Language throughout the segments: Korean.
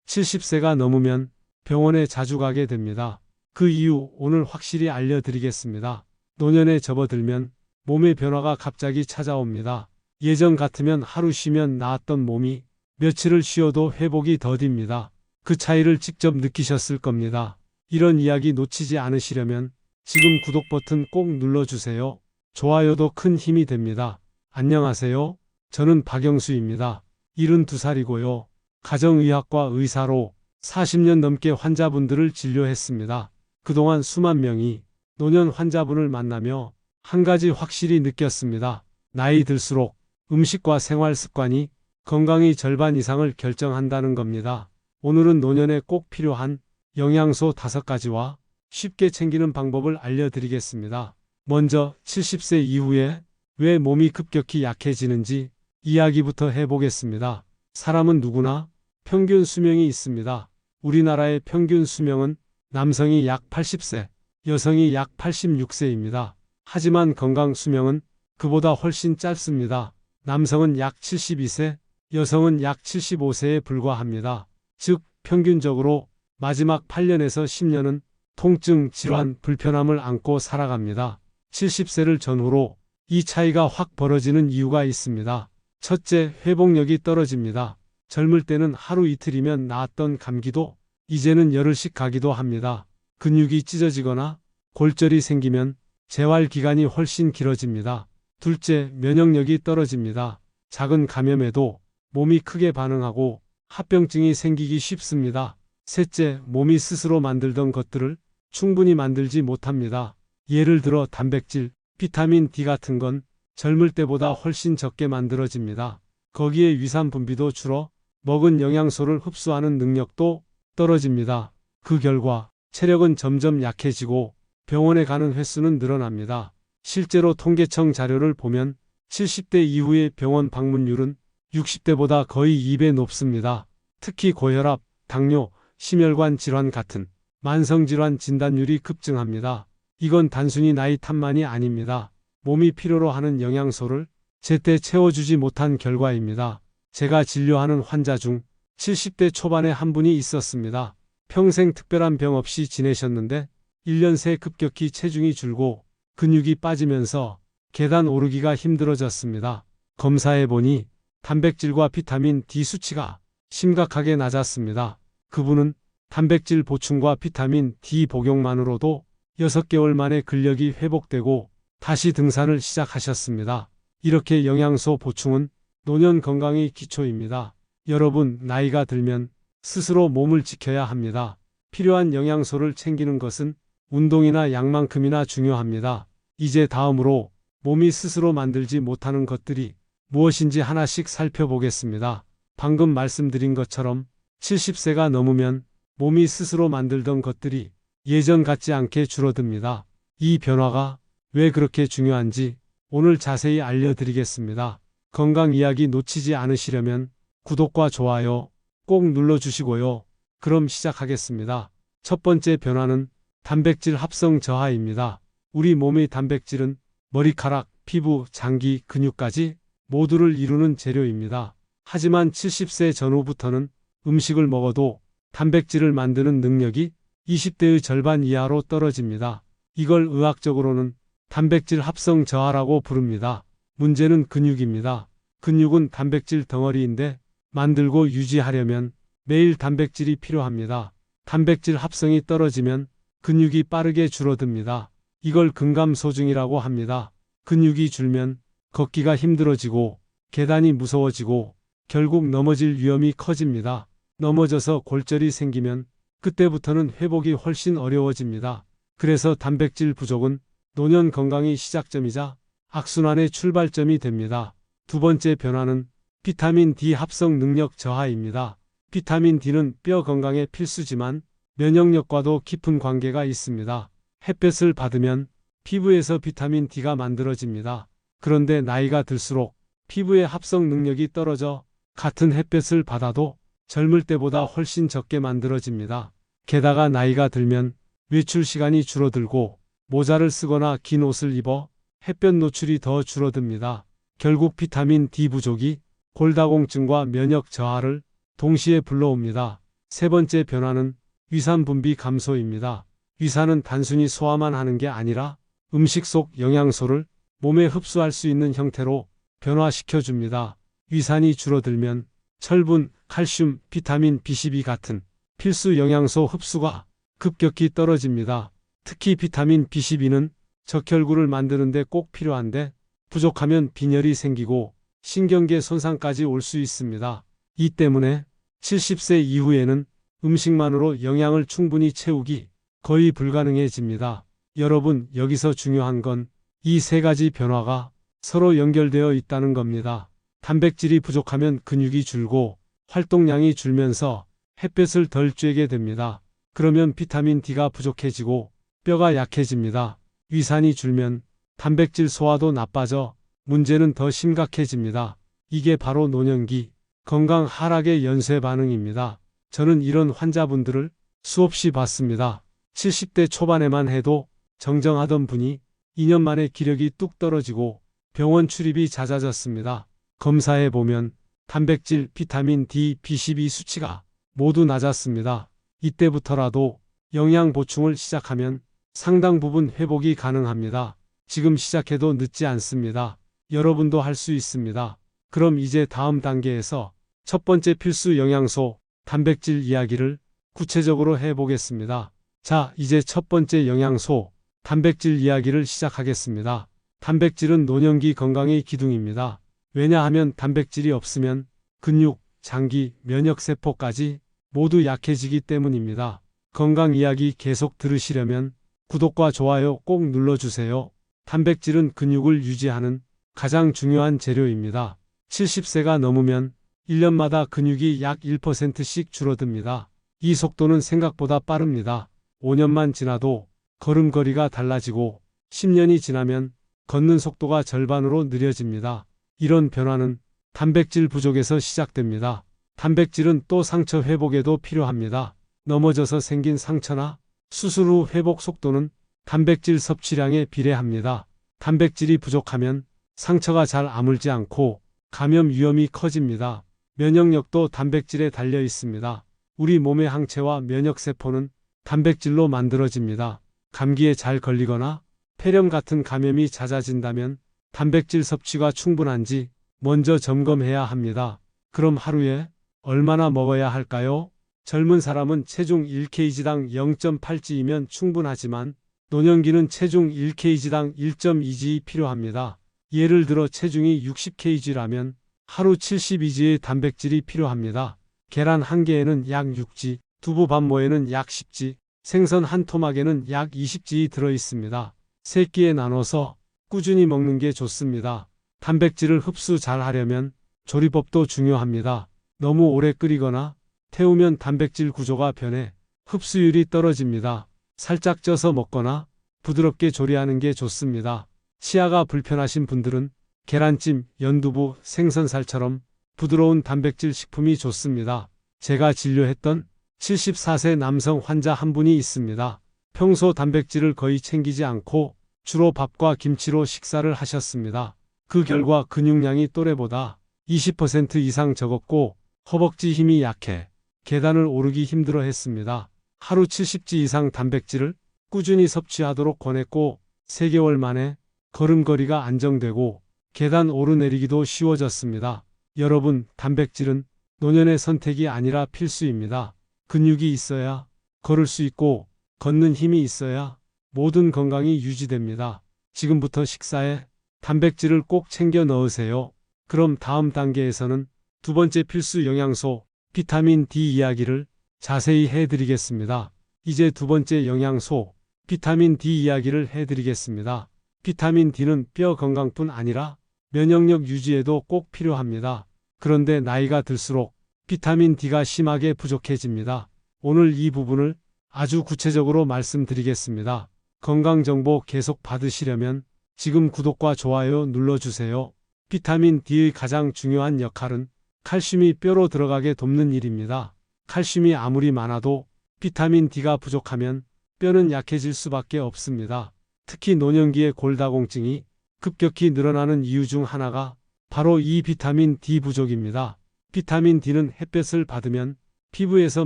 70세가 넘으면 병원에 자주 가게 됩니다. 그 이유 오늘 확실히 알려드리겠습니다. 노년에 접어들면 몸의 변화가 갑자기 찾아옵니다. 예전 같으면 하루 쉬면 나았던 몸이 며칠을 쉬어도 회복이 더딥니다. 그 차이를 직접 느끼셨을 겁니다. 이런 이야기 놓치지 않으시려면 지금 구독 버튼 꼭 눌러주세요. 좋아요도 큰 힘이 됩니다. 안녕하세요. 저는 박영수입니다. 72살이고요. 가정의학과 의사로 40년 넘게 환자분들을 진료했습니다. 그동안 수만 명이 노년 환자분을 만나며 한 가지 확실히 느꼈습니다. 나이 들수록 음식과 생활 습관이 건강의 절반 이상을 결정한다는 겁니다. 오늘은 노년에 꼭 필요한 영양소 5가지와 쉽게 챙기는 방법을 알려드리겠습니다. 먼저 70세 이후에 왜 몸이 급격히 약해지는지 이야기부터 해보겠습니다. 사람은 누구나 평균 수명이 있습니다. 우리나라의 평균 수명은 남성이 약 80세, 여성이 약 86세입니다. 하지만 건강 수명은 그보다 훨씬 짧습니다. 남성은 약 72세, 여성은 약 75세에 불과합니다. 즉, 평균적으로 마지막 8년에서 10년은 통증, 질환, 불편함을 안고 살아갑니다. 70세를 전후로 이 차이가 확 벌어지는 이유가 있습니다. 첫째, 회복력이 떨어집니다. 젊을 때는 하루 이틀이면 나았던 감기도 이제는 열흘씩 가기도 합니다. 근육이 찢어지거나 골절이 생기면 재활 기간이 훨씬 길어집니다. 둘째, 면역력이 떨어집니다. 작은 감염에도 몸이 크게 반응하고 합병증이 생기기 쉽습니다. 셋째, 몸이 스스로 만들던 것들을 충분히 만들지 못합니다. 예를 들어 단백질, 비타민 D 같은 건 젊을 때보다 훨씬 적게 만들어집니다. 거기에 위산 분비도 줄어 먹은 영양소를 흡수하는 능력도 떨어집니다. 그 결과 체력은 점점 약해지고 병원에 가는 횟수는 늘어납니다. 실제로 통계청 자료를 보면 70대 이후의 병원 방문율은 60대보다 거의 2배 높습니다. 특히 고혈압, 당뇨, 심혈관 질환 같은 만성질환 진단율이 급증합니다. 이건 단순히 나이 탓만이 아닙니다. 몸이 필요로 하는 영양소를 제때 채워주지 못한 결과입니다. 제가 진료하는 환자 중 70대 초반에 한 분이 있었습니다. 평생 특별한 병 없이 지내셨는데 1년 새 급격히 체중이 줄고 근육이 빠지면서 계단 오르기가 힘들어졌습니다. 검사해보니 단백질과 비타민 D 수치가 심각하게 낮았습니다. 그분은 단백질 보충과 비타민 D 복용만으로도 6개월 만에 근력이 회복되고 다시 등산을 시작하셨습니다. 이렇게 영양소 보충은 노년 건강의 기초입니다. 여러분, 나이가 들면 스스로 몸을 지켜야 합니다. 필요한 영양소를 챙기는 것은 운동이나 약만큼이나 중요합니다. 이제 다음으로 몸이 스스로 만들지 못하는 것들이 무엇인지 하나씩 살펴보겠습니다. 방금 말씀드린 것처럼 70세가 넘으면 몸이 스스로 만들던 것들이 예전 같지 않게 줄어듭니다. 이 변화가 왜 그렇게 중요한지 오늘 자세히 알려드리겠습니다. 건강 이야기 놓치지 않으시려면 구독과 좋아요 꼭 눌러주시고요. 그럼 시작하겠습니다. 첫 번째 변화는 단백질 합성 저하입니다. 우리 몸의 단백질은 머리카락, 피부, 장기, 근육까지 모두를 이루는 재료입니다. 하지만 70세 전후부터는 음식을 먹어도 단백질을 만드는 능력이 20대의 절반 이하로 떨어집니다. 이걸 의학적으로는 단백질 합성 저하라고 부릅니다. 문제는 근육입니다. 근육은 단백질 덩어리인데 만들고 유지하려면 매일 단백질이 필요합니다. 단백질 합성이 떨어지면 근육이 빠르게 줄어듭니다. 이걸 근감소증이라고 합니다. 근육이 줄면 걷기가 힘들어지고 계단이 무서워지고 결국 넘어질 위험이 커집니다. 넘어져서 골절이 생기면 그때부터는 회복이 훨씬 어려워집니다. 그래서 단백질 부족은 노년 건강의 시작점이자 악순환의 출발점이 됩니다. 두 번째 변화는 비타민 D 합성 능력 저하입니다. 비타민 D는 뼈 건강에 필수지만 면역력과도 깊은 관계가 있습니다. 햇볕을 받으면 피부에서 비타민 D가 만들어집니다. 그런데 나이가 들수록 피부의 합성 능력이 떨어져 같은 햇볕을 받아도 젊을 때보다 훨씬 적게 만들어집니다. 게다가 나이가 들면 외출 시간이 줄어들고 모자를 쓰거나 긴 옷을 입어 햇볕 노출이 더 줄어듭니다. 결국 비타민 D 부족이 골다공증과 면역 저하를 동시에 불러옵니다. 세 번째 변화는 위산 분비 감소입니다. 위산은 단순히 소화만 하는 게 아니라 음식 속 영양소를 몸에 흡수할 수 있는 형태로 변화시켜 줍니다. 위산이 줄어들면 철분, 칼슘, 비타민 B12 같은 필수 영양소 흡수가 급격히 떨어집니다. 특히 비타민 B12는 적혈구를 만드는 데 꼭 필요한데 부족하면 빈혈이 생기고 신경계 손상까지 올 수 있습니다. 이 때문에 70세 이후에는 음식만으로 영양을 충분히 채우기 거의 불가능해집니다. 여러분, 여기서 중요한 건 이 세 가지 변화가 서로 연결되어 있다는 겁니다. 단백질이 부족하면 근육이 줄고 활동량이 줄면서 햇볕을 덜 쬐게 됩니다. 그러면 비타민 D가 부족해지고 뼈가 약해집니다. 위산이 줄면 단백질 소화도 나빠져 문제는 더 심각해집니다. 이게 바로 노년기 건강 하락의 연쇄 반응입니다. 저는 이런 환자분들을 수없이 봤습니다. 70대 초반에만 해도 정정하던 분이 2년 만에 기력이 뚝 떨어지고 병원 출입이 잦아졌습니다. 검사해 보면 단백질, 비타민 D, B12 수치가 모두 낮았습니다. 이때부터라도 영양 보충을 시작하면 상당 부분 회복이 가능합니다. 지금 시작해도 늦지 않습니다. 여러분도 할 수 있습니다. 그럼 이제 다음 단계에서 첫 번째 필수 영양소, 단백질 이야기를 구체적으로 해보겠습니다. 자, 이제 첫 번째 영양소, 단백질 이야기를 시작하겠습니다. 단백질은 노년기 건강의 기둥입니다. 왜냐하면 단백질이 없으면 근육, 장기, 면역세포까지 모두 약해지기 때문입니다. 건강 이야기 계속 들으시려면 구독과 좋아요 꼭 눌러주세요. 단백질은 근육을 유지하는 가장 중요한 재료입니다. 70세가 넘으면 1년마다 근육이 약 1%씩 줄어듭니다. 이 속도는 생각보다 빠릅니다. 5년만 지나도 걸음걸이가 달라지고 10년이 지나면 걷는 속도가 절반으로 느려집니다. 이런 변화는 단백질 부족에서 시작됩니다. 단백질은 또 상처 회복에도 필요합니다. 넘어져서 생긴 상처나 수술 후 회복 속도는 단백질 섭취량에 비례합니다. 단백질이 부족하면 상처가 잘 아물지 않고 감염 위험이 커집니다. 면역력도 단백질에 달려 있습니다. 우리 몸의 항체와 면역세포는 단백질로 만들어집니다. 감기에 잘 걸리거나 폐렴 같은 감염이 잦아진다면 단백질 섭취가 충분한지 먼저 점검해야 합니다. 그럼 하루에 얼마나 먹어야 할까요? 젊은 사람은 체중 1kg당 0.8g이면 충분하지만 노년기는 체중 1kg당 1.2g 필요합니다. 예를 들어 체중이 60kg라면 하루 72g의 단백질이 필요합니다. 계란 한 개에는 약 6g, 두부 반모에는 약 10g, 생선 한 토막에는 약 20g 들어있습니다. 세 끼에 나눠서 꾸준히 먹는 게 좋습니다. 단백질을 흡수 잘 하려면 조리법도 중요합니다. 너무 오래 끓이거나 태우면 단백질 구조가 변해 흡수율이 떨어집니다. 살짝 쪄서 먹거나 부드럽게 조리하는 게 좋습니다. 치아가 불편하신 분들은 계란찜, 연두부, 생선살처럼 부드러운 단백질 식품이 좋습니다. 제가 진료했던 74세 남성 환자 한 분이 있습니다. 평소 단백질을 거의 챙기지 않고 주로 밥과 김치로 식사를 하셨습니다. 그 결과 근육량이 또래보다 20% 이상 적었고 허벅지 힘이 약해 계단을 오르기 힘들어 했습니다. 하루 70g 이상 단백질을 꾸준히 섭취하도록 권했고 3개월 만에 걸음걸이가 안정되고 계단 오르내리기도 쉬워졌습니다. 여러분, 단백질은 노년의 선택이 아니라 필수입니다. 근육이 있어야 걸을 수 있고 걷는 힘이 있어야 모든 건강이 유지됩니다. 지금부터 식사에 단백질을 꼭 챙겨 넣으세요. 그럼 다음 단계에서는 두 번째 필수 영양소 비타민 D 이야기를 자세히 해드리겠습니다. 이제 두 번째 영양소 비타민 D 이야기를 해드리겠습니다. 비타민 D는 뼈 건강뿐 아니라 면역력 유지에도 꼭 필요합니다. 그런데 나이가 들수록 비타민 D가 심하게 부족해집니다. 오늘 이 부분을 아주 구체적으로 말씀드리겠습니다. 건강정보 계속 받으시려면 지금 구독과 좋아요 눌러주세요. 비타민 D의 가장 중요한 역할은 칼슘이 뼈로 들어가게 돕는 일입니다. 칼슘이 아무리 많아도 비타민 D가 부족하면 뼈는 약해질 수밖에 없습니다. 특히 노년기의 골다공증이 급격히 늘어나는 이유 중 하나가 바로 이 비타민 D 부족입니다. 비타민 D는 햇볕을 받으면 피부에서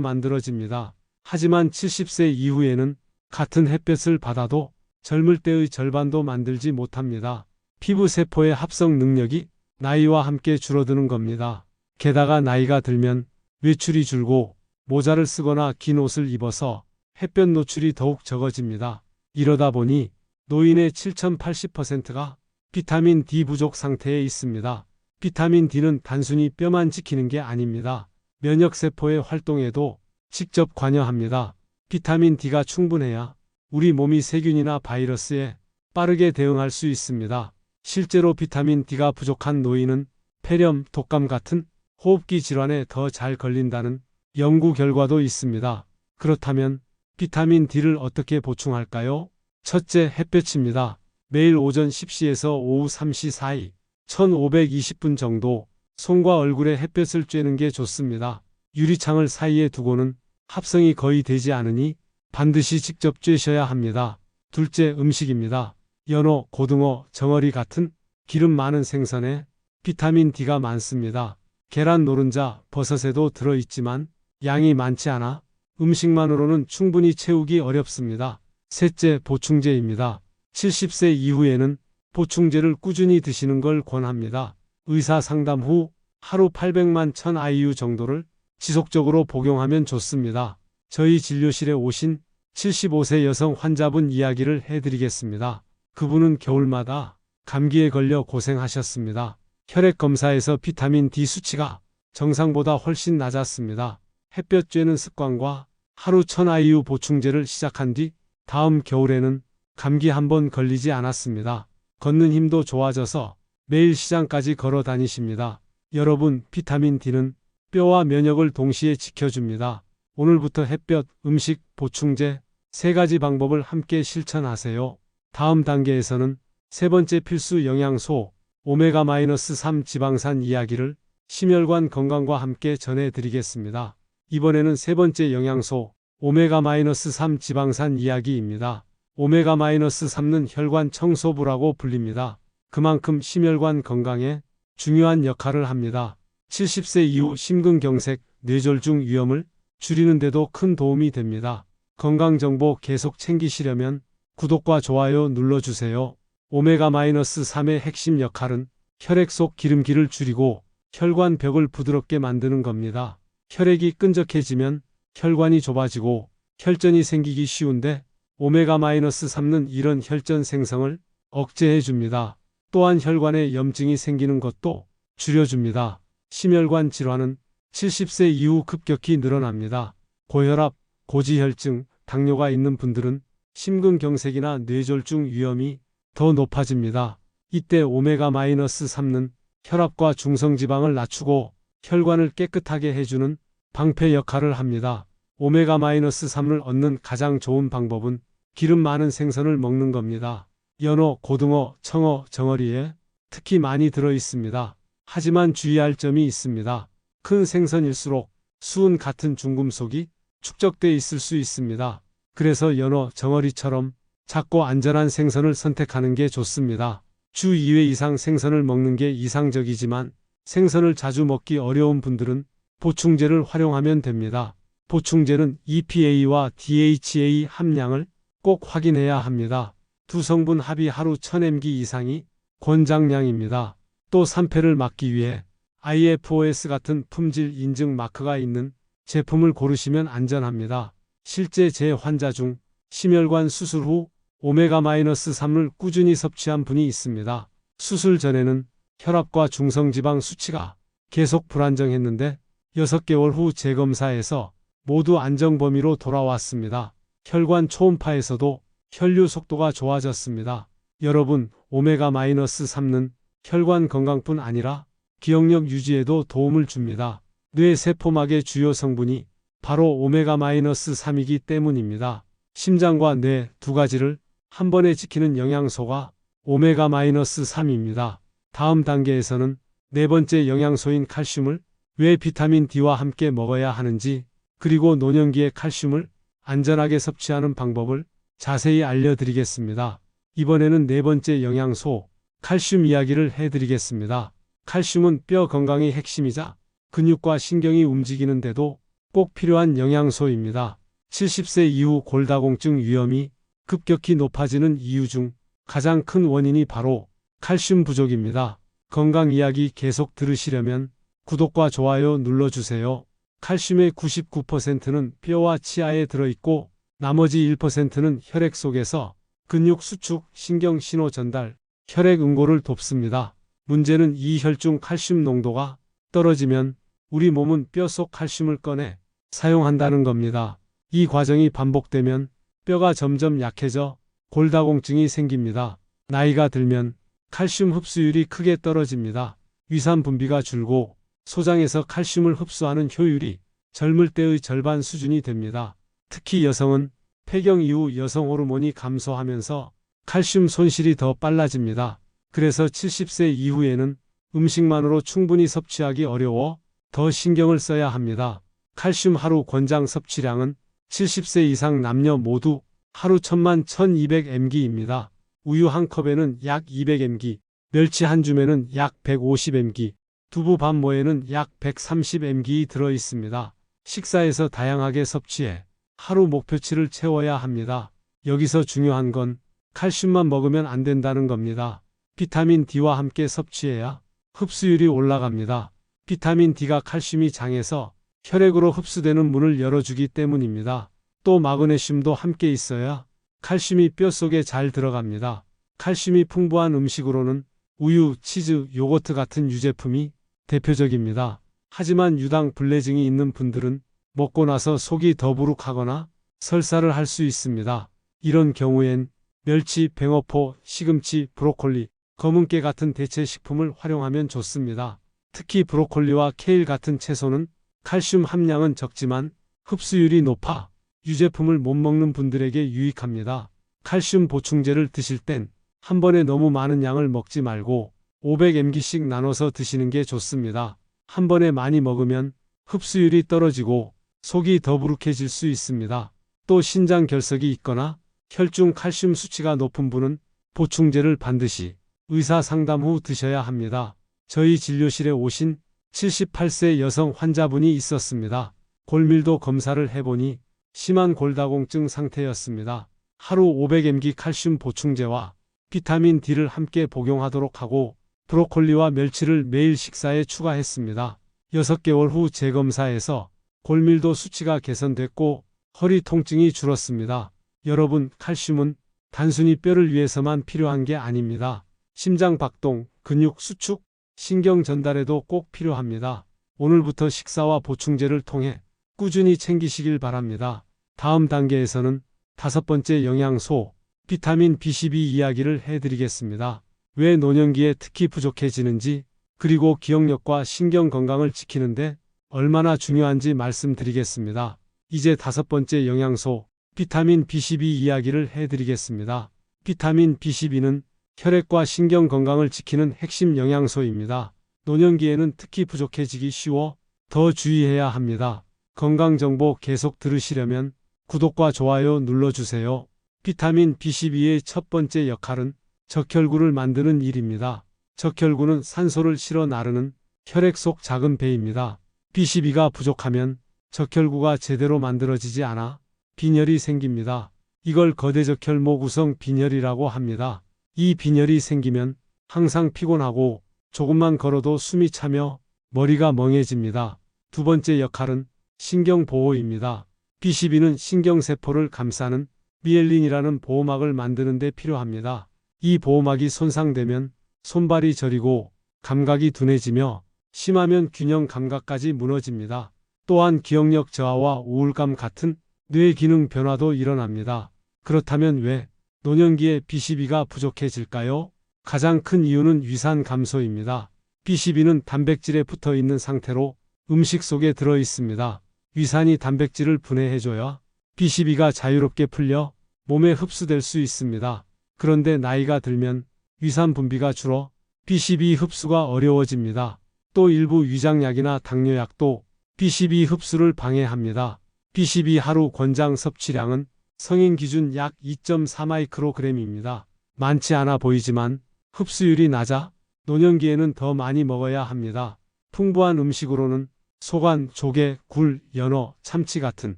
만들어집니다. 하지만 70세 이후에는 같은 햇볕을 받아도 젊을 때의 절반도 만들지 못합니다. 피부 세포의 합성 능력이 나이와 함께 줄어드는 겁니다. 게다가 나이가 들면 외출이 줄고 모자를 쓰거나 긴 옷을 입어서 햇볕 노출이 더욱 적어집니다. 이러다 보니 노인의 7080%가 비타민 D 부족 상태에 있습니다. 비타민 D는 단순히 뼈만 지키는 게 아닙니다. 면역세포의 활동에도 직접 관여합니다. 비타민 D가 충분해야 우리 몸이 세균이나 바이러스에 빠르게 대응할 수 있습니다. 실제로 비타민 D가 부족한 노인은 폐렴, 독감 같은 호흡기 질환에 더 잘 걸린다는 연구 결과도 있습니다. 그렇다면 비타민 D를 어떻게 보충할까요? 첫째, 햇볕입니다. 매일 오전 10시에서 오후 3시 사이 1520분 정도 손과 얼굴에 햇볕을 쬐는 게 좋습니다. 유리창을 사이에 두고는 합성이 거의 되지 않으니 반드시 직접 쬐셔야 합니다. 둘째, 음식입니다. 연어, 고등어, 정어리 같은 기름 많은 생선에 비타민 D가 많습니다. 계란, 노른자, 버섯에도 들어있지만 양이 많지 않아 음식만으로는 충분히 채우기 어렵습니다. 셋째, 보충제입니다. 70세 이후에는 보충제를 꾸준히 드시는 걸 권합니다. 의사 상담 후 하루 800만 1000IU 정도를 지속적으로 복용하면 좋습니다. 저희 진료실에 오신 75세 여성 환자분 이야기를 해드리겠습니다. 그분은 겨울마다 감기에 걸려 고생하셨습니다. 혈액 검사에서 비타민 D 수치가 정상보다 훨씬 낮았습니다. 햇볕 쬐는 습관과 하루 1000IU 보충제를 시작한 뒤 다음 겨울에는 감기 한 번 걸리지 않았습니다. 걷는 힘도 좋아져서 매일 시장까지 걸어 다니십니다. 여러분, 비타민 D는 뼈와 면역을 동시에 지켜줍니다. 오늘부터 햇볕, 음식, 보충제 3가지 방법을 함께 실천하세요. 다음 단계에서는 세 번째 필수 영양소 오메가-3 지방산 이야기를 심혈관 건강과 함께 전해드리겠습니다. 이번에는 세 번째 영양소 오메가-3 지방산 이야기입니다. 오메가-3는 혈관 청소부라고 불립니다. 그만큼 심혈관 건강에 중요한 역할을 합니다. 70세 이후 심근경색, 뇌졸중 위험을 줄이는 데도 큰 도움이 됩니다. 건강정보 계속 챙기시려면 구독과 좋아요 눌러주세요. 오메가-3의 핵심 역할은 혈액 속 기름기를 줄이고 혈관벽을 부드럽게 만드는 겁니다. 혈액이 끈적해지면 혈관이 좁아지고 혈전이 생기기 쉬운데 오메가-3는 이런 혈전 생성을 억제해 줍니다. 또한 혈관에 염증이 생기는 것도 줄여줍니다. 심혈관 질환은 70세 이후 급격히 늘어납니다. 고혈압, 고지혈증, 당뇨가 있는 분들은 심근경색이나 뇌졸중 위험이 더 높아집니다. 이때 오메가-3는 혈압과 중성지방을 낮추고 혈관을 깨끗하게 해주는 방패 역할을 합니다. 오메가-3을 얻는 가장 좋은 방법은 기름 많은 생선을 먹는 겁니다. 연어, 고등어, 청어, 정어리에 특히 많이 들어 있습니다. 하지만 주의할 점이 있습니다. 큰 생선일수록 수은 같은 중금속이 축적돼 있을 수 있습니다. 그래서 연어, 정어리처럼 작고 안전한 생선을 선택하는 게 좋습니다. 주 2회 이상 생선을 먹는 게 이상적이지만 생선을 자주 먹기 어려운 분들은 보충제를 활용하면 됩니다. 보충제는 EPA와 DHA 함량을 꼭 확인해야 합니다. 두 성분 합이 하루 1000mg 이상이 권장량입니다. 또 산패를 막기 위해 IFOS 같은 품질 인증 마크가 있는 제품을 고르시면 안전합니다. 실제 제 환자 중 심혈관 수술 후 오메가-3을 꾸준히 섭취한 분이 있습니다. 수술 전에는 혈압과 중성지방 수치가 계속 불안정했는데 6개월 후 재검사에서 모두 안정 범위로 돌아왔습니다. 혈관 초음파에서도 혈류 속도가 좋아졌습니다. 여러분, 오메가-3는 혈관 건강뿐 아니라 기억력 유지에도 도움을 줍니다. 뇌 세포막의 주요 성분이 바로 오메가-3이기 때문입니다. 심장과 뇌 두 가지를 한 번에 지키는 영양소가 오메가-3입니다. 다음 단계에서는 네 번째 영양소인 칼슘을 왜 비타민 D와 함께 먹어야 하는지, 그리고 노년기에 칼슘을 안전하게 섭취하는 방법을 자세히 알려드리겠습니다. 이번에는 네 번째 영양소 칼슘 이야기를 해드리겠습니다. 칼슘은 뼈 건강의 핵심이자 근육과 신경이 움직이는데도 꼭 필요한 영양소입니다. 70세 이후 골다공증 위험이 급격히 높아지는 이유 중 가장 큰 원인이 바로 칼슘 부족입니다. 건강 이야기 계속 들으시려면 구독과 좋아요 눌러주세요. 칼슘의 99%는 뼈와 치아에 들어있고 나머지 1%는 혈액 속에서 근육 수축, 신경 신호 전달, 혈액 응고를 돕습니다. 문제는 이 혈중 칼슘 농도가 떨어지면 우리 몸은 뼈 속 칼슘을 꺼내 사용한다는 겁니다. 이 과정이 반복되면 뼈가 점점 약해져 골다공증이 생깁니다. 나이가 들면 칼슘 흡수율이 크게 떨어집니다. 위산 분비가 줄고 소장에서 칼슘을 흡수하는 효율이 젊을 때의 절반 수준이 됩니다. 특히 여성은 폐경 이후 여성 호르몬이 감소하면서 칼슘 손실이 더 빨라집니다. 그래서 70세 이후에는 음식만으로 충분히 섭취하기 어려워 더 신경을 써야 합니다. 칼슘 하루 권장 섭취량은 70세 이상 남녀 모두 하루 1000만 1200mg입니다. 우유 한 컵에는 약 200mg, 멸치 한 줌에는 약 150mg, 두부 반 모에는 약 130mg 들어 있습니다. 식사에서 다양하게 섭취해 하루 목표치를 채워야 합니다. 여기서 중요한 건 칼슘만 먹으면 안 된다는 겁니다. 비타민 D와 함께 섭취해야 흡수율이 올라갑니다. 비타민 D가 칼슘이 장에서 혈액으로 흡수되는 문을 열어주기 때문입니다. 또 마그네슘도 함께 있어야 칼슘이 뼈 속에 잘 들어갑니다. 칼슘이 풍부한 음식으로는 우유, 치즈, 요거트 같은 유제품이 대표적입니다. 하지만 유당 불내증이 있는 분들은 먹고 나서 속이 더부룩하거나 설사를 할 수 있습니다. 이런 경우엔 멸치, 뱅어포, 시금치, 브로콜리, 검은깨 같은 대체 식품을 활용하면 좋습니다. 특히 브로콜리와 케일 같은 채소는 칼슘 함량은 적지만 흡수율이 높아 유제품을 못 먹는 분들에게 유익합니다. 칼슘 보충제를 드실 땐 한 번에 너무 많은 양을 먹지 말고 500mg씩 나눠서 드시는 게 좋습니다. 한 번에 많이 먹으면 흡수율이 떨어지고 속이 더부룩해질 수 있습니다. 또 신장 결석이 있거나 혈중 칼슘 수치가 높은 분은 보충제를 반드시 의사 상담 후 드셔야 합니다. 저희 진료실에 오신 78세 여성 환자분이 있었습니다. 골밀도 검사를 해보니 심한 골다공증 상태였습니다. 하루 500mg 칼슘 보충제와 비타민 D를 함께 복용하도록 하고 브로콜리와 멸치를 매일 식사에 추가했습니다. 6개월 후 재검사에서 골밀도 수치가 개선됐고 허리 통증이 줄었습니다. 여러분, 칼슘은 단순히 뼈를 위해서만 필요한 게 아닙니다. 심장 박동, 근육 수축, 신경 전달에도 꼭 필요합니다. 오늘부터 식사와 보충제를 통해 꾸준히 챙기시길 바랍니다. 다음 단계에서는 5번째 영양소, 비타민 B12 이야기를 해드리겠습니다. 왜 노년기에 특히 부족해지는지, 그리고 기억력과 신경 건강을 지키는데 얼마나 중요한지 말씀드리겠습니다. 이제 5번째 영양소, 비타민 B12 이야기를 해드리겠습니다. 비타민 B12는 혈액과 신경 건강을 지키는 핵심 영양소입니다. 노년기에는 특히 부족해지기 쉬워 더 주의해야 합니다. 건강정보 계속 들으시려면 구독과 좋아요 눌러주세요. 비타민 B12의 첫 번째 역할은 적혈구를 만드는 일입니다. 적혈구는 산소를 실어 나르는 혈액 속 작은 배입니다. B12가 부족하면 적혈구가 제대로 만들어지지 않아 빈혈이 생깁니다. 이걸 거대적혈모 구성 빈혈이라고 합니다. 이 빈혈이 생기면 항상 피곤하고 조금만 걸어도 숨이 차며 머리가 멍해집니다. 두 번째 역할은 신경보호입니다. B12는 신경세포를 감싸는 미엘린이라는 보호막을 만드는 데 필요합니다. 이 보호막이 손상되면 손발이 저리고 감각이 둔해지며 심하면 균형 감각까지 무너집니다. 또한 기억력 저하와 우울감 같은 뇌 기능 변화도 일어납니다. 그렇다면 왜 노년기에 B12가 부족해질까요? 가장 큰 이유는 위산 감소입니다. B12는 단백질에 붙어 있는 상태로 음식 속에 들어 있습니다. 위산이 단백질을 분해해줘야 B12가 자유롭게 풀려 몸에 흡수될 수 있습니다. 그런데 나이가 들면 위산 분비가 줄어 B12 흡수가 어려워집니다. 또 일부 위장약이나 당뇨약도 B12 흡수를 방해합니다. B12 하루 권장 섭취량은 성인 기준 약 2.4 마이크로그램입니다. 많지 않아 보이지만 흡수율이 낮아 노년기에는 더 많이 먹어야 합니다. 풍부한 음식으로는 소관, 조개, 굴, 연어, 참치 같은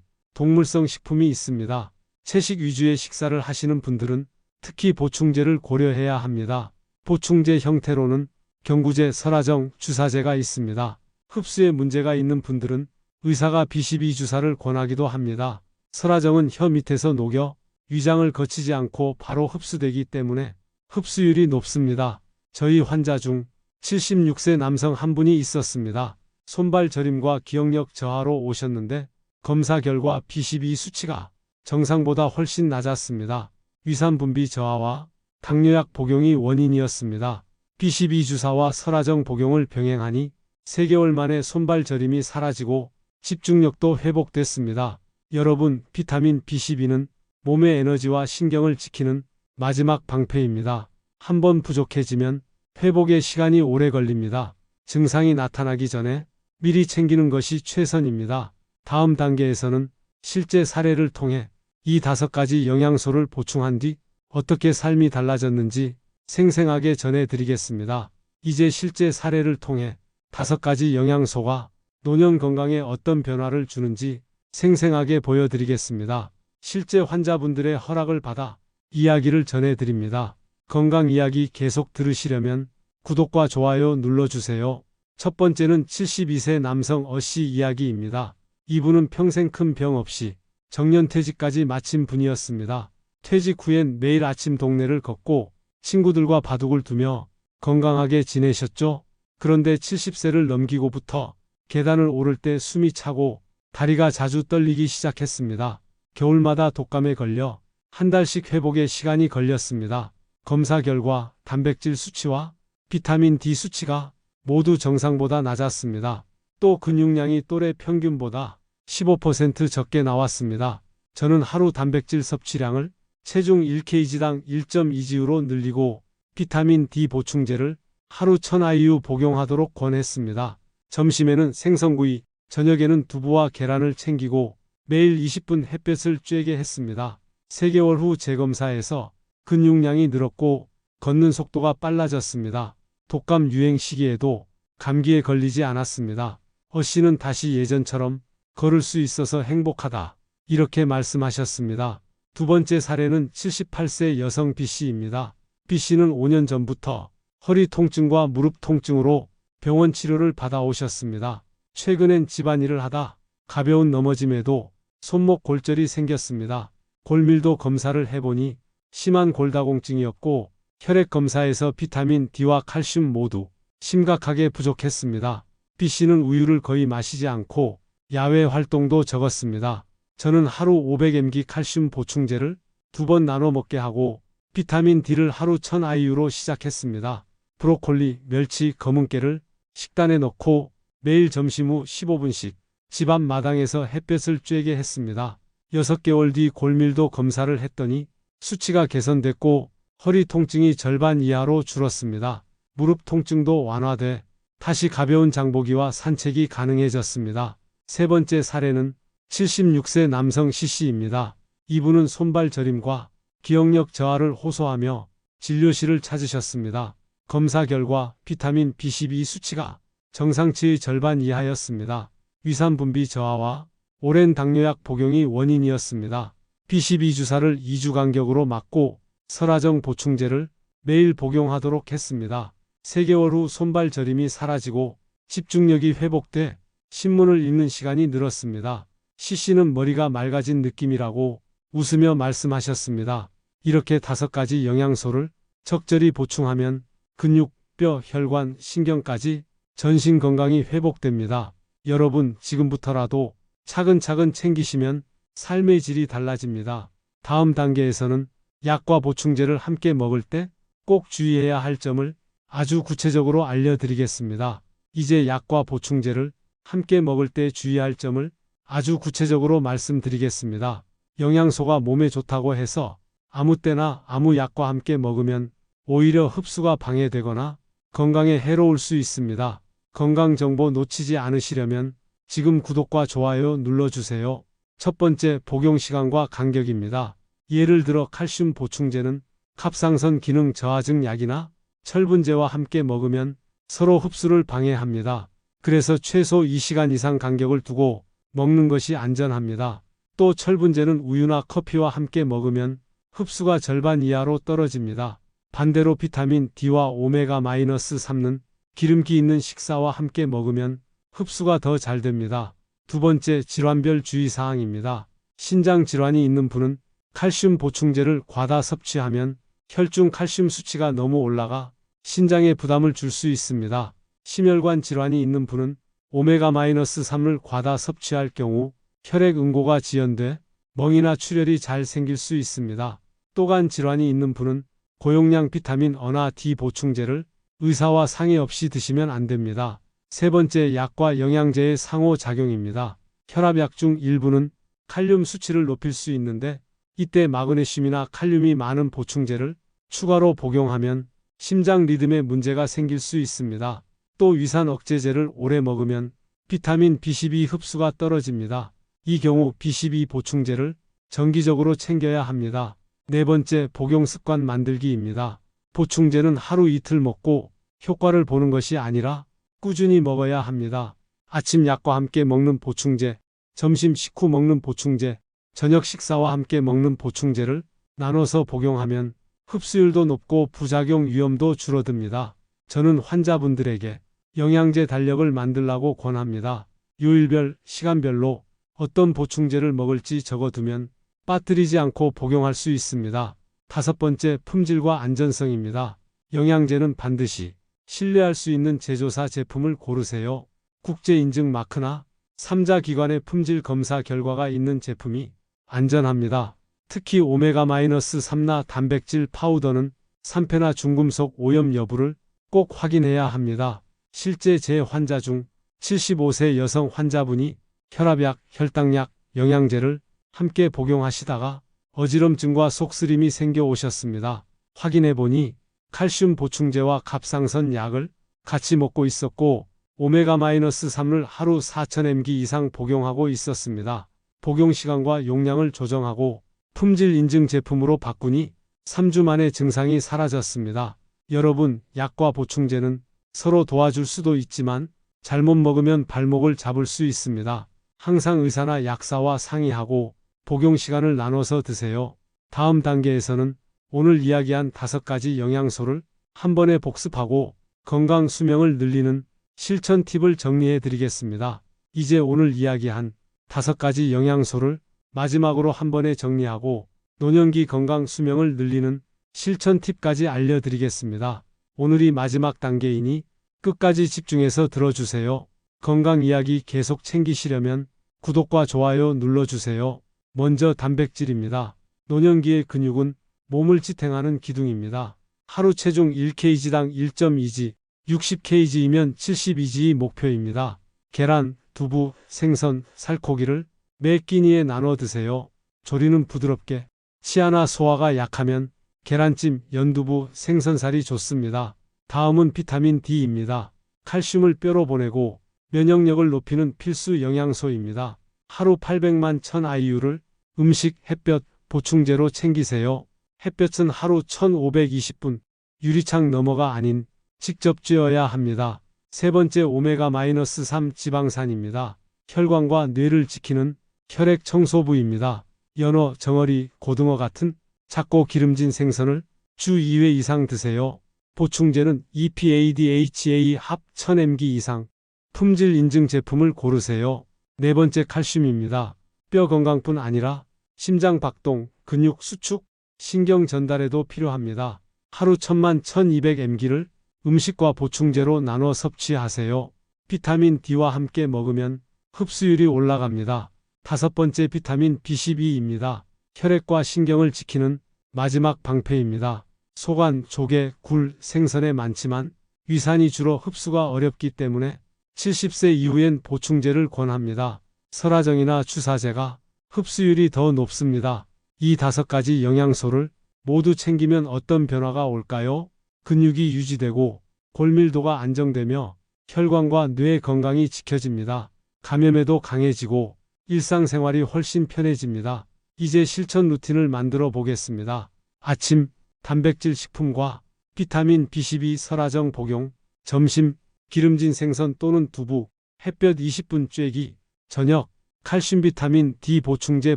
동물성 식품이 있습니다. 채식 위주의 식사를 하시는 분들은 특히 보충제를 고려해야 합니다. 보충제 형태로는 경구제, 설화정, 주사제가 있습니다. 흡수에 문제가 있는 분들은 의사가 B12 주사를 권하기도 합니다. 설화정은 혀 밑에서 녹여 위장을 거치지 않고 바로 흡수되기 때문에 흡수율이 높습니다. 저희 환자 중 76세 남성 한 분이 있었습니다. 손발 저림과 기억력 저하로 오셨는데 검사 결과 B12 수치가 정상보다 훨씬 낮았습니다. 위산 분비 저하와 당뇨약 복용이 원인이었습니다. B12 주사와 설화정 복용을 병행하니 3개월 만에 손발 저림이 사라지고 집중력도 회복됐습니다. 여러분, 비타민 B12는 몸의 에너지와 신경을 지키는 마지막 방패입니다. 한번 부족해지면 회복에 시간이 오래 걸립니다. 증상이 나타나기 전에 미리 챙기는 것이 최선입니다. 다음 단계에서는 실제 사례를 통해 이 5가지 영양소를 보충한 뒤 어떻게 삶이 달라졌는지 생생하게 전해드리겠습니다. 이제 실제 사례를 통해 5가지 영양소가 노년 건강에 어떤 변화를 주는지 생생하게 보여드리겠습니다. 실제 환자분들의 허락을 받아 이야기를 전해드립니다. 건강 이야기 계속 들으시려면 구독과 좋아요 눌러주세요. 첫 번째는 72세 남성 어씨 이야기입니다. 이분은 평생 큰 병 없이 정년퇴직까지 마친 분이었습니다. 퇴직 후엔 매일 아침 동네를 걷고 친구들과 바둑을 두며 건강하게 지내셨죠. 그런데 70세를 넘기고부터 계단을 오를 때 숨이 차고 다리가 자주 떨리기 시작했습니다. 겨울마다 독감에 걸려 한 달씩 회복에 시간이 걸렸습니다. 검사 결과 단백질 수치와 비타민 D 수치가 모두 정상보다 낮았습니다. 또 근육량이 또래 평균보다 15% 적게 나왔습니다. 저는 하루 단백질 섭취량을 체중 1kg당 1.2g로 늘리고 비타민 D 보충제를 하루 1000IU 복용하도록 권했습니다. 점심에는 생선구이, 저녁에는 두부와 계란을 챙기고 매일 20분 햇볕을 쬐게 했습니다. 3개월 후 재검사에서 근육량이 늘었고 걷는 속도가 빨라졌습니다. 독감 유행 시기에도 감기에 걸리지 않았습니다. 어씨는 다시 예전처럼 걸을 수 있어서 행복하다, 이렇게 말씀하셨습니다. 두 번째 사례는 78세 여성 B씨입니다. B씨는 5년 전부터 허리 통증과 무릎 통증으로 병원 치료를 받아오셨습니다. 최근엔 집안일을 하다 가벼운 넘어짐에도 손목 골절이 생겼습니다. 골밀도 검사를 해보니 심한 골다공증이었고 혈액 검사에서 비타민 D와 칼슘 모두 심각하게 부족했습니다. B씨는 우유를 거의 마시지 않고 야외 활동도 적었습니다. 저는 하루 500mg 칼슘 보충제를 2번 나눠 먹게 하고 비타민 D를 하루 1000IU로 시작했습니다. 브로콜리, 멸치, 검은깨를 식단에 넣고 매일 점심 후 15분씩 집 앞 마당에서 햇볕을 쬐게 했습니다. 6개월 뒤 골밀도 검사를 했더니 수치가 개선됐고 허리 통증이 절반 이하로 줄었습니다. 무릎 통증도 완화돼 다시 가벼운 장보기와 산책이 가능해졌습니다. 세 번째 사례는 76세 남성 C씨입니다. 이분은 손발 저림과 기억력 저하를 호소하며 진료실을 찾으셨습니다. 검사 결과 비타민 B12 수치가 정상치의 절반 이하였습니다. 위산 분비 저하와 오랜 당뇨약 복용이 원인이었습니다. B12 주사를 2주 간격으로 맞고 설화정 보충제를 매일 복용하도록 했습니다. 3개월 후 손발 저림이 사라지고 집중력이 회복돼 신문을 읽는 시간이 늘었습니다. C씨는 머리가 맑아진 느낌이라고 웃으며 말씀하셨습니다. 이렇게 5가지 영양소를 적절히 보충하면 근육, 뼈, 혈관, 신경까지 전신 건강이 회복됩니다. 여러분, 지금부터라도 차근차근 챙기시면 삶의 질이 달라집니다. 다음 단계에서는 약과 보충제를 함께 먹을 때 꼭 주의해야 할 점을 아주 구체적으로 알려드리겠습니다. 이제 약과 보충제를 함께 먹을 때 주의할 점을 아주 구체적으로 말씀드리겠습니다. 영양소가 몸에 좋다고 해서 아무 때나 아무 약과 함께 먹으면 오히려 흡수가 방해되거나 건강에 해로울 수 있습니다. 건강정보 놓치지 않으시려면 지금 구독과 좋아요 눌러주세요. 첫 번째, 복용 시간과 간격입니다. 예를 들어 칼슘 보충제는 갑상선 기능 저하증 약이나 철분제와 함께 먹으면 서로 흡수를 방해합니다. 그래서 최소 2시간 이상 간격을 두고 먹는 것이 안전합니다. 또 철분제는 우유나 커피와 함께 먹으면 흡수가 절반 이하로 떨어집니다. 반대로 비타민 D와 오메가-3는 기름기 있는 식사와 함께 먹으면 흡수가 더 잘 됩니다. 두 번째, 질환별 주의사항입니다. 신장 질환이 있는 분은 칼슘 보충제를 과다 섭취하면 혈중 칼슘 수치가 너무 올라가 신장에 부담을 줄 수 있습니다. 심혈관 질환이 있는 분은 오메가-3을 과다 섭취할 경우 혈액 응고가 지연돼 멍이나 출혈이 잘 생길 수 있습니다. 또간 질환이 있는 분은 고용량 비타민 E나 D 보충제를 의사와 상의 없이 드시면 안 됩니다. 세 번째, 약과 영양제의 상호작용입니다. 혈압약 중 일부는 칼륨 수치를 높일 수 있는데 이때 마그네슘이나 칼륨이 많은 보충제를 추가로 복용하면 심장 리듬에 문제가 생길 수 있습니다. 또 위산 억제제를 오래 먹으면 비타민 B12 흡수가 떨어집니다. 이 경우 B12 보충제를 정기적으로 챙겨야 합니다. 네 번째, 복용 습관 만들기입니다. 보충제는 하루 이틀 먹고 효과를 보는 것이 아니라 꾸준히 먹어야 합니다. 아침 약과 함께 먹는 보충제, 점심 식후 먹는 보충제, 저녁 식사와 함께 먹는 보충제를 나눠서 복용하면 흡수율도 높고 부작용 위험도 줄어듭니다. 저는 환자분들에게 영양제 달력을 만들라고 권합니다. 요일별, 시간별로 어떤 보충제를 먹을지 적어두면 빠뜨리지 않고 복용할 수 있습니다. 다섯 번째, 품질과 안전성입니다. 영양제는 반드시 신뢰할 수 있는 제조사 제품을 고르세요. 국제인증 마크나 3자 기관의 품질 검사 결과가 있는 제품이 안전합니다. 특히 오메가-3나 단백질 파우더는 산패나 중금속 오염 여부를 꼭 확인해야 합니다. 실제 제 환자 중 75세 여성 환자분이 혈압약, 혈당약, 영양제를 함께 복용하시다가 어지럼증과 속쓰림이 생겨 오셨습니다. 확인해보니 칼슘 보충제와 갑상선 약을 같이 먹고 있었고 오메가-3을 하루 4000mg 이상 복용하고 있었습니다. 복용 시간과 용량을 조정하고 품질 인증 제품으로 바꾸니 3주 만에 증상이 사라졌습니다. 여러분, 약과 보충제는 서로 도와줄 수도 있지만 잘못 먹으면 발목을 잡을 수 있습니다. 항상 의사나 약사와 상의하고 복용 시간을 나눠서 드세요. 다음 단계에서는 오늘 이야기한 5가지 영양소를 한 번에 복습하고 건강 수명을 늘리는 실천 팁을 정리해 드리겠습니다. 이제 오늘 이야기한 5가지 영양소를 마지막으로 한 번에 정리하고 노년기 건강 수명을 늘리는 실천 팁까지 알려드리겠습니다. 오늘이 마지막 단계이니 끝까지 집중해서 들어주세요. 건강 이야기 계속 챙기시려면 구독과 좋아요 눌러주세요. 먼저 단백질입니다. 노년기의 근육은 몸을 지탱하는 기둥입니다. 하루 체중 1kg당 1.2g, 60kg이면 72g이 목표입니다. 계란, 두부, 생선, 살코기를 매 끼니에 나눠 드세요. 조리는 부드럽게, 치아나 소화가 약하면 계란찜, 연두부, 생선살이 좋습니다. 다음은 비타민 D입니다. 칼슘을 뼈로 보내고 면역력을 높이는 필수 영양소입니다. 하루 800만 1000IU를 음식, 햇볕, 보충제로 챙기세요. 햇볕은 하루 1520분, 유리창 너머가 아닌 직접 쬐어야 합니다. 세 번째, 오메가-3 지방산입니다. 혈관과 뇌를 지키는 혈액 청소부입니다. 연어, 정어리, 고등어 같은 작고 기름진 생선을 주 2회 이상 드세요. 보충제는 EPA, DHA 합 1000mg 이상 품질 인증 제품을 고르세요. 네 번째, 칼슘입니다. 뼈 건강뿐 아니라 심장 박동, 근육 수축, 신경 전달에도 필요합니다. 하루 1000만 1200mg를 음식과 보충제로 나눠 섭취하세요. 비타민 D와 함께 먹으면 흡수율이 올라갑니다. 다섯 번째, 비타민 B12입니다. 혈액과 신경을 지키는 마지막 방패입니다. 소관, 조개, 굴, 생선에 많지만 위산이 주로 흡수가 어렵기 때문에 70세 이후엔 보충제를 권합니다. 설화정이나 주사제가 흡수율이 더 높습니다. 이 5가지 영양소를 모두 챙기면 어떤 변화가 올까요? 근육이 유지되고 골밀도가 안정되며 혈관과 뇌 건강이 지켜집니다. 감염에도 강해지고 일상생활이 훨씬 편해집니다. 이제 실천 루틴을 만들어 보겠습니다. 아침 단백질 식품과 비타민 B12 설화정 복용, 점심 기름진 생선 또는 두부, 햇볕 20분 쬐기, 저녁, 칼슘 비타민 D 보충제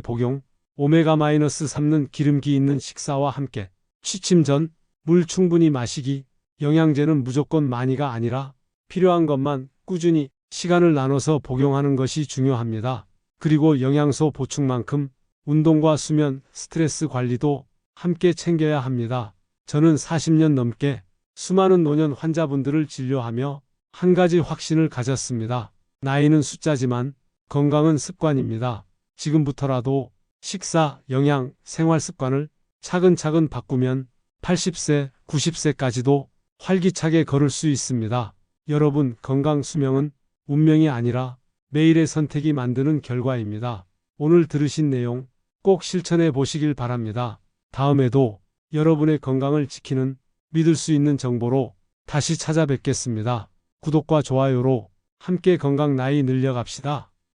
복용, 오메가-3는 기름기 있는 식사와 함께 취침 전 물 충분히 마시기, 영양제는 무조건 많이가 아니라 필요한 것만 꾸준히 시간을 나눠서 복용하는 것이 중요합니다. 그리고 영양소 보충만큼 운동과 수면, 스트레스 관리도 함께 챙겨야 합니다. 저는 40년 넘게 수많은 노년 환자분들을 진료하며 한 가지 확신을 가졌습니다. 나이는 숫자지만 건강은 습관입니다. 지금부터라도 식사, 영양, 생활 습관을 차근차근 바꾸면 80세, 90세까지도 활기차게 걸을 수 있습니다. 여러분, 건강 수명은 운명이 아니라 매일의 선택이 만드는 결과입니다. 오늘 들으신 내용 꼭 실천해 보시길 바랍니다. 다음에도 여러분의 건강을 지키는 믿을 수 있는 정보로 다시 찾아뵙겠습니다. 구독과 좋아요로 함께 건강 나이 늘려갑시다.